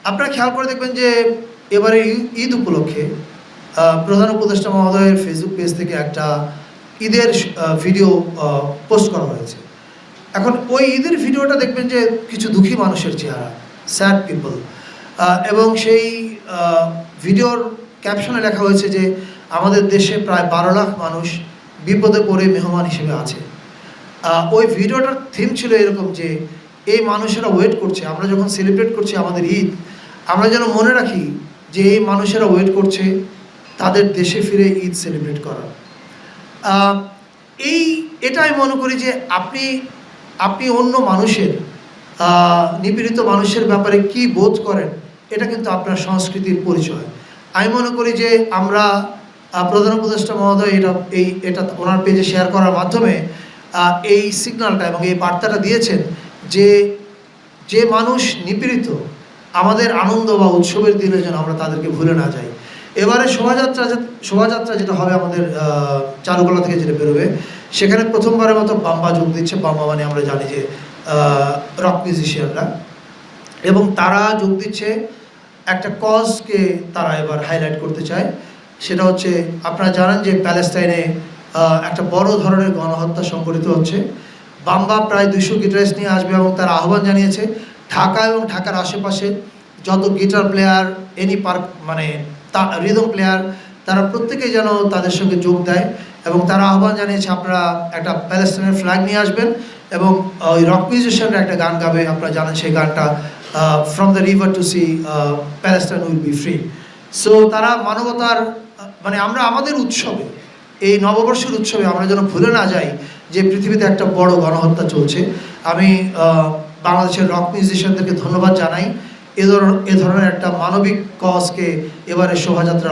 আপনারা খেয়াল করে দেখবেন যে এবারে ঈদ উপলক্ষে প্রধান উপদেষ্টা মহোদয়ের ফেসবুক পেজ থেকে একটা ঈদের ভিডিও পোস্ট করা হয়েছে। এখন ওই ঈদের ভিডিওটা দেখবেন যে কিছু দুঃখী মানুষের চেহারা, স্যাড পিপল, এবং সেই ভিডিওর ক্যাপশনে লেখা হয়েছে যে আমাদের দেশে প্রায় 12 লাখ মানুষ বিপদে পড়ে মেহমান হিসেবে আছে। ওই ভিডিওটার থিম ছিল এরকম যে এই মানুষেরা ওয়েট করছে, আমরা যখন সেলিব্রেট করছি আমাদের ঈদ, আমরা যেন মনে রাখি যে এই মানুষেরা ওয়েট করছে তাদের দেশে ফিরে ঈদ সেলিব্রেট করার। এটা আমি মনে করি যে আপনি অন্য মানুষের নিপীড়িত মানুষের ব্যাপারে কি বোধ করেন, এটা কিন্তু আপনার সংস্কৃতির পরিচয়। আমি মনে করি যে আমরা প্রধান উপদেষ্টা মহোদয় এটা ওনার পেজে শেয়ার করার মাধ্যমে এই সিগন্যালটা এবং এই বার্তাটা দিয়েছেন যে মানুষ নিপীড়িত, আমাদের আনন্দ বা উৎসবের দিনে যেন আমরা তাদেরকে ভুলে না যাই। এবারে শোভাযাত্রা যেটা হবে আমাদের চারুকলা থেকে যেটা বেরোবে, সেখানে প্রথমবারের মতো বাম্বা যোগ দিচ্ছে। বাম্বা মানে আমরা জানি যে রক মিউজিশিয়ানরা, এবং তারা যোগ দিচ্ছে একটা কজকে তারা এবার হাইলাইট করতে চায়। সেটা হচ্ছে, আপনারা জানেন যে প্যালেস্টাইনে একটা বড় ধরনের গণহত্যা সংঘটিত হচ্ছে। বাম্বা প্রায় 200 গিটারিস্ট নিয়ে আসবে এবং তারা আহ্বান জানিয়েছে ঢাকা এবং ঢাকার আশেপাশে যত গিটার প্লেয়ার, এনি পার্ক মানে রিদম প্লেয়ার, তারা প্রত্যেকেই যেন তাদের সঙ্গে যোগ দেয়। এবং তারা আহ্বান জানিয়েছে আপনারা একটা প্যালেস্টাইনের ফ্ল্যাগ নিয়ে আসবেন এবং ওই রক মিউজিশিয়ানরা একটা গান গাবে। আপনারা জানেন সেই গানটা from the river to sea Palestine will be free. So তারা মানবতার মানে আমরা আমাদের উৎসবে, এই নববর্ষের উৎসবে আমরা যেন ভুলে না যাই যে পৃথিবীতে একটা বড় গণহত্যা চলছে। আমি বাংলাদেশের রক মিউজিশিয়ানদেরকে ধন্যবাদ জানাই এ ধরনের একটা মানবিক কজকে এবারে শোভাযাত্রা